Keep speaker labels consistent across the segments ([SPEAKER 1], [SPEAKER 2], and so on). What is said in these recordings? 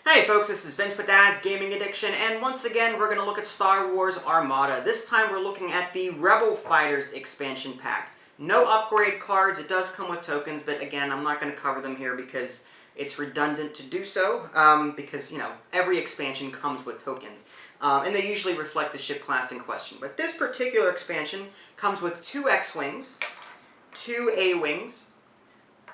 [SPEAKER 1] Hey folks, this is Vince with Dad's Gaming Addiction, and once again we're going to look at Star Wars Armada. This time we're looking at the Rebel Fighters expansion pack. No upgrade cards, it does come with tokens, but again I'm not going to cover them here because it's redundant to do so, because, you know, every expansion comes with tokens. And they usually reflect the ship class in question. But this particular expansion comes with 2 X-Wings, 2 A-Wings,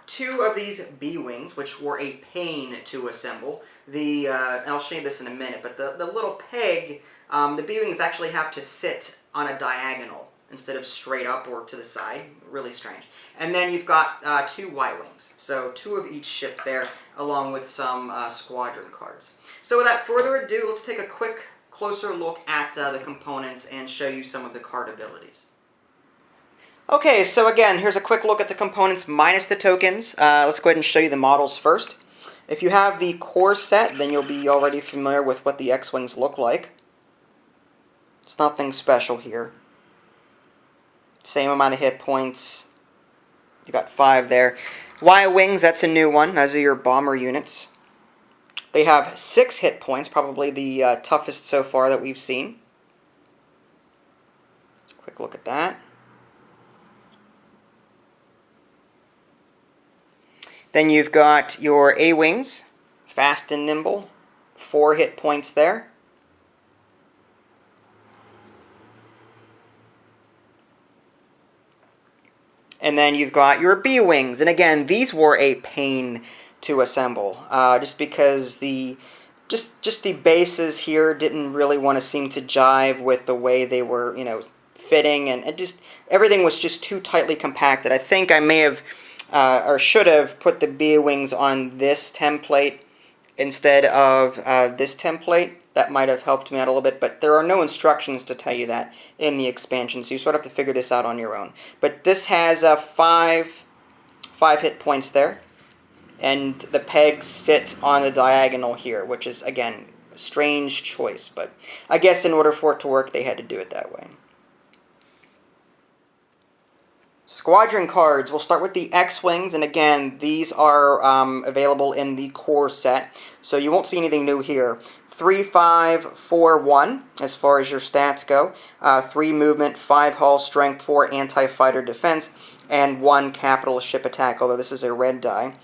[SPEAKER 1] 2 of these B-Wings, which were a pain to assemble. And I'll show you this in a minute, but the little peg, the B-Wings actually have to sit on a diagonal instead of straight up or to the side. Really strange. And then you've got 2 Y-Wings. So 2 of each ship there, along with some Squadron cards. So without further ado, let's take a quick, closer look at the components and show you some of the card abilities. Okay, so again, here's a quick look at the components minus the tokens. Let's go ahead and show you the models first. If you have the core set, then you'll be already familiar with what the X-Wings look like. It's nothing special here. Same amount of hit points. You got 5 there. Y-Wings, that's a new one. Those are your bomber units. They have 6 hit points, probably the toughest so far that we've seen. Quick look at that. Then you've got your A-Wings, fast and nimble, 4 hit points there. And then you've got your B-Wings, and again, these were a pain to assemble, just because just the bases here didn't really want to seem to jive with the way they were, you know, fitting, and everything was just too tightly compacted. I think I may have or should have put the B-Wings on this template instead of this template. That might have helped me out a little bit, but there are no instructions to tell you that in the expansion, so you sort of have to figure this out on your own. But this has 5 hit points there, and the pegs sit on the diagonal here, which is, again, a strange choice, but I guess in order for it to work, they had to do it that way. Squadron cards, we'll start with the X-Wings, and again, these are available in the core set, so you won't see anything new here. 3, 5, 4, 1, as far as your stats go. 3 movement, 5 hull, strength, 4 anti-fighter defense, and 1 capital ship attack, although this is a red die.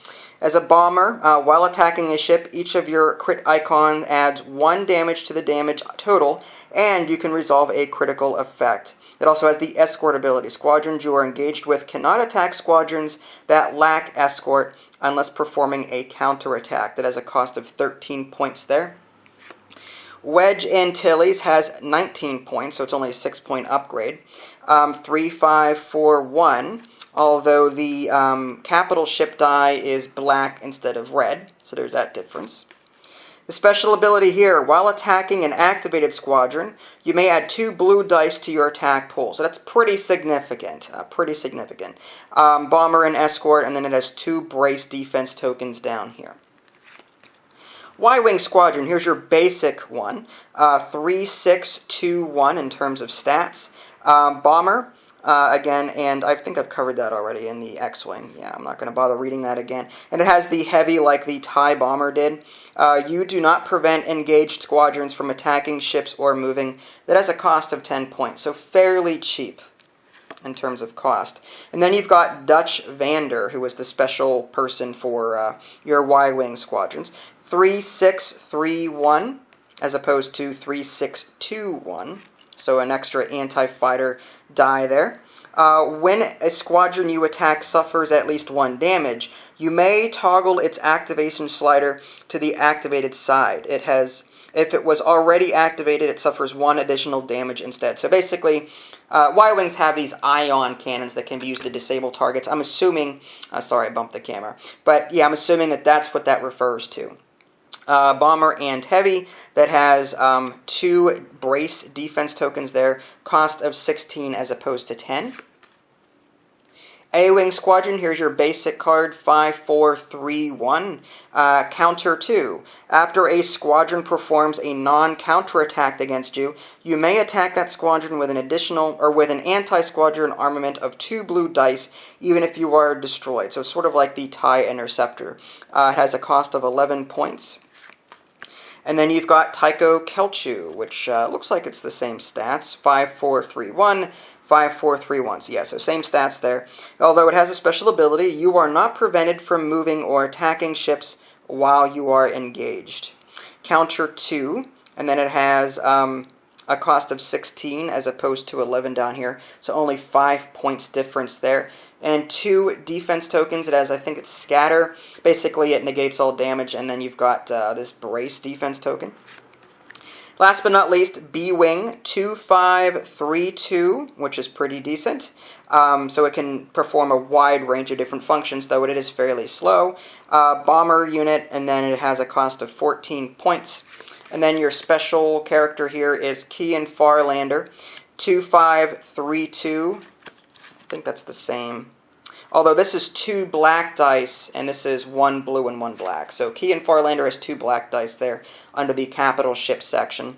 [SPEAKER 1] As a bomber, while attacking a ship, each of your crit icons adds 1 damage to the damage total, and you can resolve a critical effect. It also has the escort ability. Squadrons you are engaged with cannot attack squadrons that lack escort unless performing a counterattack. That has a cost of 13 points there. Wedge Antilles has 19 points, so it's only a 6-point upgrade. 3, 5, 4, 1, although the capital ship die is black instead of red, so there's that difference. The special ability here, while attacking an activated squadron, you may add 2 blue dice to your attack pool. So that's pretty significant. Bomber and escort, and then it has 2 brace defense tokens down here. Y-Wing Squadron, here's your basic one. 3, 6, 2, 1 in terms of stats. Bomber, again, and I think I've covered that already in the X-Wing. Yeah, I'm not going to bother reading that again. And it has the heavy like the TIE bomber did. You do not prevent engaged squadrons from attacking ships or moving. That has a cost of 10 points, so fairly cheap in terms of cost. And then you've got Dutch Vander, who was the special person for your Y-Wing squadrons. 3, 6, 3, 1, as opposed to 3, 6, 2, 1. So an extra anti-fighter die there. When a squadron you attack suffers at least 1 damage, you may toggle its activation slider to the activated side. If it was already activated, it suffers 1 additional damage instead. So basically, Y-Wings have these ion cannons that can be used to disable targets. I'm assuming, sorry I bumped the camera, but yeah, I'm assuming that that's what that refers to. Bomber and heavy, that has 2 brace defense tokens there, cost of 16 as opposed to 10. A-Wing Squadron, here's your basic card, 5, 4, 3, 1. Counter 2. After a squadron performs a non-counter attack against you, you may attack that squadron with an additional, or with an anti-squadron armament of 2 blue dice, even if you are destroyed. So it's sort of like the TIE Interceptor. It has a cost of 11 points. And then you've got Tycho Kelchu, which looks like it's the same stats, 5431, 5431. So yeah, so same stats there. Although it has a special ability, you are not prevented from moving or attacking ships while you are engaged. Counter 2, and then it has a cost of 16 as opposed to 11 down here, so only 5 points difference there. And 2 defense tokens. It has, I think it's Scatter. Basically, it negates all damage, and then you've got this Brace defense token. Last but not least, B-Wing 2532, which is pretty decent. So it can perform a wide range of different functions, though it is fairly slow. Bomber unit, and then it has a cost of 14 points. And then your special character here is Kian Farlander 2532. I think that's the same. Although this is 2 black dice, and this is 1 blue and 1 black. So Kian Farlander has 2 black dice there under the capital ship section.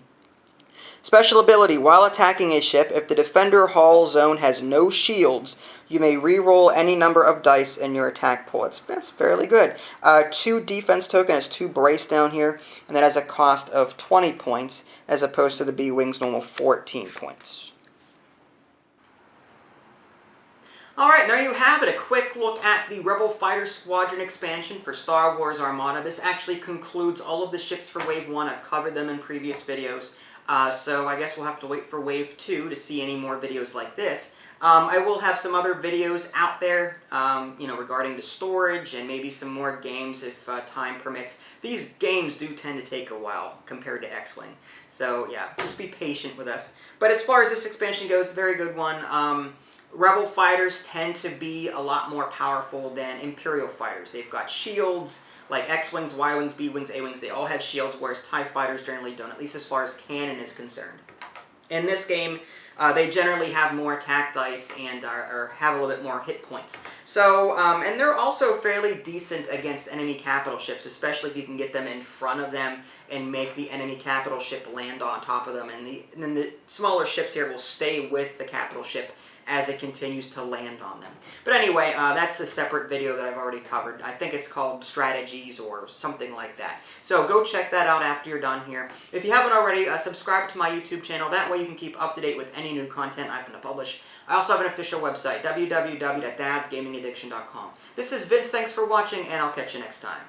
[SPEAKER 1] Special ability, while attacking a ship, if the defender hull zone has no shields, you may re-roll any number of dice in your attack pool. That's fairly good. 2 defense token has 2 brace down here, and that has a cost of 20 points, as opposed to the B-Wing's normal 14 points. Alright, there you have it, a quick look at the Rebel Fighter Squadron expansion for Star Wars Armada. This actually concludes all of the ships for Wave 1. I've covered them in previous videos, so I guess we'll have to wait for Wave 2 to see any more videos like this. I will have some other videos out there, regarding the storage and maybe some more games if time permits. These games do tend to take a while compared to X-Wing, so yeah, just be patient with us. But as far as this expansion goes, very good one. Rebel fighters tend to be a lot more powerful than Imperial fighters. They've got shields, like X-Wings, Y-Wings, B-Wings, A-Wings, they all have shields, whereas TIE fighters generally don't, at least as far as canon is concerned. In this game, they generally have more attack dice and have a little bit more hit points. So, and they're also fairly decent against enemy capital ships, especially if you can get them in front of them and make the enemy capital ship land on top of them. And then the smaller ships here will stay with the capital ship as it continues to land on them. But anyway, that's a separate video that I've already covered. I think it's called Strategies or something like that. So go check that out after you're done here. If you haven't already, subscribe to my YouTube channel. That way you can keep up to date with any new content I'm going to publish. I also have an official website, www.dadsgamingaddiction.com. This is Vince, thanks for watching, and I'll catch you next time.